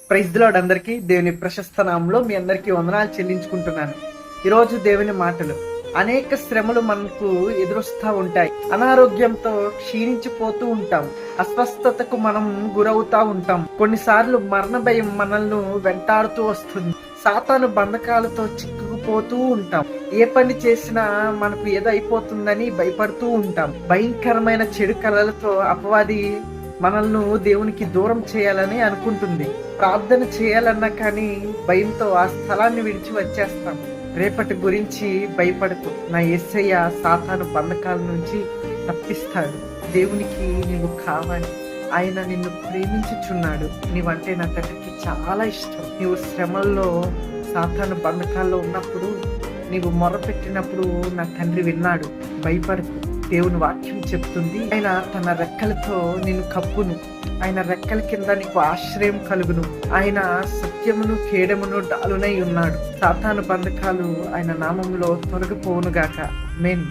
Praise the lord. అందరికీ దేవుని ప్రశస్త నామంలో మీ అందరికీ వందనాలు చెల్లించుకుంటున్నాను. ఈరోజు దేవుని మాటలు. అనేక శ్రమలు మనకు ఎదురొస్తూ ఉంటాయి. అనారోగ్యంతో క్షీణించిపోతూ ఉంటాం. అస్వస్థతకు మనం గురవుతా ఉంటాం. కొన్నిసార్లు మరణ భయం మనల్ని వెంటాడుతూ వస్తుంది. సాతాను బంధకాలతో చిక్కుకుపోతూ ఉంటాం. ఏ పని చేసినా మనకు ఏదో అయిపోతుందని భయపడుతూ ఉంటాం. భయంకరమైన చెడు కళలతో అపవాది మనల్ని దేవునికి దూరం చేయాలని అనుకుంటుంది. ప్రార్థన చేయాలన్నా కానీ భయంతో ఆ స్థలాన్ని విడిచి వచ్చేస్తాం. రేపటి గురించి భయపడుతూ నా యేసయ్య సాతాను బంధకాల నుంచి తప్పిస్తాడు. దేవునికి నీవు కావాలి. ఆయన నిన్ను ప్రేమించుచున్నాడు. నీవంటే నా తండ్రికి చాలా ఇష్టం. నీవు శ్రమల్లో సాతాను బంధకాల్లో ఉన్నప్పుడు నీవు మొరపెట్టినప్పుడు నా తండ్రి విన్నాడు. భయపడకు. దేవుని వాక్యం చెప్తుంది, ఆయన తన రెక్కలతో నిన్ను కప్పును. ఆయన రెక్కల కింద నీకు ఆశ్రయం కలుగును. ఆయన సత్యమును కేడమును డాలునై ఉన్నాడు. సాతాను బంధకాలు ఆయన నామములో తొలగిపోవునుగాక. ఆమేన్.